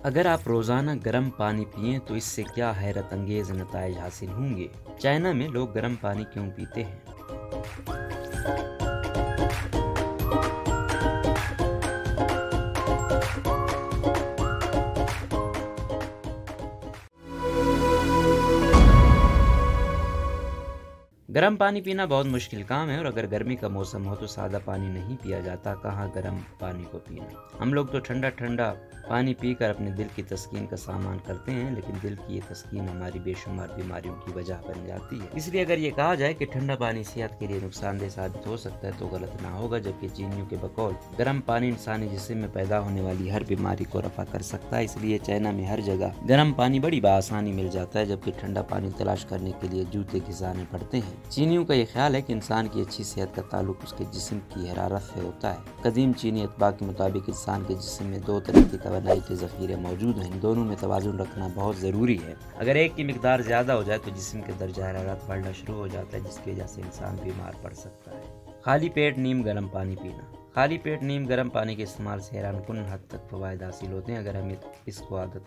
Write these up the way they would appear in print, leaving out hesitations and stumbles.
अगर आप रोज़ाना गर्म पानी पिएं तो इससे क्या हैरत अंगेज नताइज हासिल होंगे। चाइना में लोग गर्म पानी क्यों पीते हैं? गर्म पानी पीना बहुत मुश्किल काम है और अगर गर्मी का मौसम हो तो सादा पानी नहीं पिया जाता, कहाँ गर्म पानी को पीना। हम लोग तो ठंडा ठंडा पानी पीकर अपने दिल की तस्कीन का सामान करते हैं, लेकिन दिल की ये तस्कीन हमारी बेशुमार बीमारियों की वजह बन जाती है। इसलिए अगर ये कहा जाए कि ठंडा पानी सेहत के लिए नुकसानदेह साबित हो सकता है तो गलत ना होगा, जबकि चीनियों के बकौल गर्म पानी इंसानी जिस्म में पैदा होने वाली हर बीमारी को रफा कर सकता है। इसलिए चाइना में हर जगह गर्म पानी बड़ी बआसानी मिल जाता है, जबकि ठंडा पानी तलाश करने के लिए जूते घिसाने पड़ते हैं। चीनियों का ये ख्याल है कि इंसान की अच्छी सेहत का ताल्लुक उसके जिस्म की हरारत से होता है। कदीम चीनी अतबा के मुताबिक इंसान के जिस्म में दो तरह की तवानाई के ज़ख़ीरे मौजूद हैं, इन दोनों में तवाज़ुन रखना बहुत ज़रूरी है। अगर एक की मिकदार ज़्यादा हो जाए तो जिस्म के दर्जा हरारत बढ़ना शुरू हो जाता है, जिसकी वजह से इंसान बीमार पड़ सकता है। खाली पेट नीम गर्म पानी पीना। खाली पेट नीम गर्म पानी के इस्तेमाल से हैरानकुन हद तक फ़वाइद हासिल होते हैं। अगर हम इसको आदत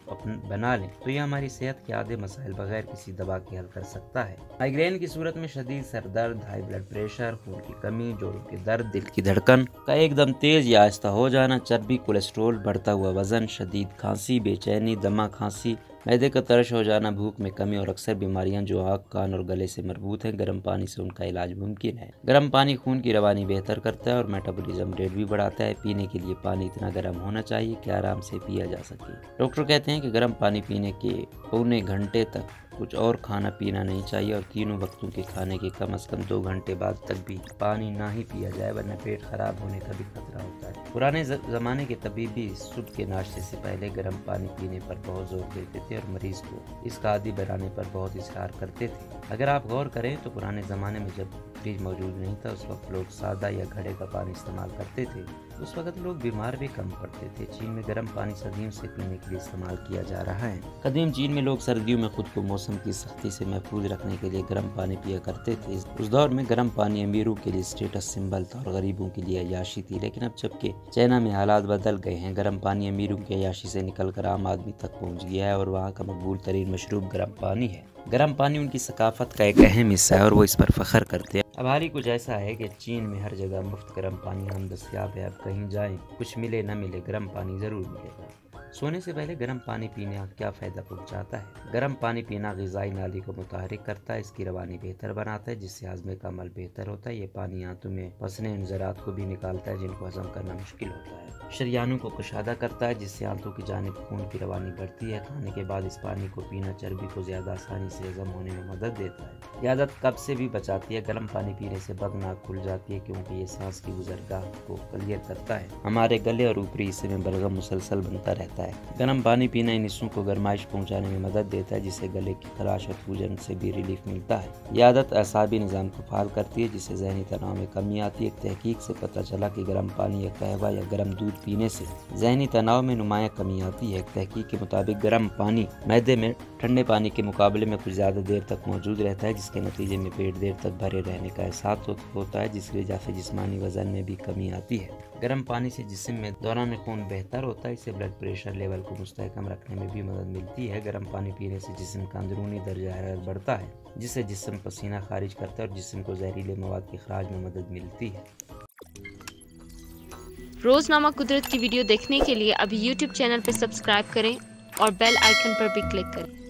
बना लें तो यह हमारी सेहत के आधे मसाइल बगैर किसी दवा के हल कर सकता है। माइग्रेन की सूरत में शदीद सर दर्द, हाई ब्लड प्रेशर, खून की कमी, जोड़ों के दर्द, दिल की धड़कन का एकदम तेज या आहिस्ता हो जाना, चर्बी, कोलेस्ट्रोल, बढ़ता हुआ वजन, शदीद खांसी, बेचैनी, दमा, खांसी, मैदे का तरश हो जाना, भूख में कमी और अक्सर बीमारियां जो आँख, कान और गले से मरबूत हैं, गर्म पानी से उनका इलाज मुमकिन है। गर्म पानी खून की रवानी बेहतर करता है और मेटाबॉलिज्म रेट भी बढ़ाता है। पीने के लिए पानी इतना गर्म होना चाहिए कि आराम से पिया जा सके। डॉक्टर कहते हैं कि गर्म पानी पीने के पौने घंटे तक कुछ और खाना पीना नहीं चाहिए और तीनों वक्तों के खाने के कम से कम 2 घंटे बाद तक भी पानी ना ही पिया जाए, वरना पेट खराब होने का भी खतरा होता है। पुराने ज़माने के तबीब भी सुबह के नाश्ते से पहले गर्म पानी पीने पर बहुत जोर देते थे और मरीज को इसका आदी बनाने पर बहुत इशहार करते थे। अगर आप गौर करें तो पुराने ज़माने में जब फ्रिज मौजूद नहीं था, उस वक्त लोग सादा या घड़े का पानी इस्तेमाल करते थे। उस वक्त लोग बीमार भी कम पड़ते थे। चीन में गर्म पानी सदियों से पीने के लिए इस्तेमाल किया जा रहा है। कदीम चीन में लोग सर्दियों में खुद को मौसम की सख्ती से महफूज रखने के लिए गर्म पानी पिया करते थे। उस दौर में गर्म पानी अमीरों के लिए स्टेटस सिंबल था और गरीबों के लिए अय्याशी थी, लेकिन अब जबकि चाइना में हालात बदल गए हैं, गर्म पानी अमीरों की अय्याशी से निकलकर आम आदमी तक पहुँच गया है और वहाँ का मकबूल तरीन मशरूब गर्म पानी है। गर्म पानी उनकी सकाफत का एक अहम हिस्सा है और वो इस पर फख्र करते हैं। अब हाल ही कुछ ऐसा है कि चीन में हर जगह मुफ्त गर्म पानी हम दस्तियाब है। अब कहीं जाएं, कुछ मिले न मिले, गर्म पानी ज़रूर मिलेगा। सोने से पहले गर्म पानी पीने क्या फ़ायदा पहुंचाता है? गर्म पानी पीना ग़िज़ाई नाली को मुतहरिक करता है, इसकी रवानी बेहतर बनाता है, जिससे हाज़मे का अमल बेहतर होता है। ये पानी आंतों में फंसने उन ज़रात को भी निकालता है जिनको हज़म करना मुश्किल होता है। शरियानों को कुशादा करता है, जिससे आंतों की जानिब खून की रवानी बढ़ती है। खाने के बाद इस पानी को पीना चर्बी को ज़्यादा आसानी से हज़म होने में मदद देता है। यह आदत कब्ज़ से भी बचाती है। गर्म पानी पीने से बग नाक खुल जाती है, क्योंकि ये सांस की गुज़रगाह को क्लियर करता है। हमारे गले और ऊपरी हिस्से में बलगम मुसलसल बनता रहता है। गर्म पानी पीना इन हिस्सों को गर्माइश पहुंचाने में मदद देता है, जिससे गले की खराश और सूजन से भी रिलीफ मिलता है। यह आदत असाबी निज़ाम को फाल करती है, जिससे ज़हनी तनाव में कमी आती है। एक तहकीक से पता चला कि गर्म पानी या कहवा या गर्म दूध पीने से ज़हनी तनाव में नुमाया कमी आती है। एक तहकीक के मुताबिक गर्म पानी मैदे में ठंडे पानी के मुकाबले में कुछ ज़्यादा देर तक मौजूद रहता है, जिसके नतीजे में पेट देर तक भरे रहने का एहसास होता है, जिसकी वजह से जिस्मानी वजन में भी कमी आती है। गर्म पानी से जिस्म में दौरान खून बेहतर होता है, इससे ब्लड प्रेशर लेवल को मुस्तहकम रखने में भी मदद मिलती है। गर्म पानी पीने से जिस्म का अंदरूनी दर्जा हरारत बढ़ता है, जिससे जिस्म पसीना खारिज करता है और जिस्म को जहरीले मवाद के खराज में मदद मिलती है। रोज़नामा कुदरत की वीडियो देखने के लिए अभी YouTube चैनल पर सब्सक्राइब करें और बेल आइकन पर भी क्लिक करें।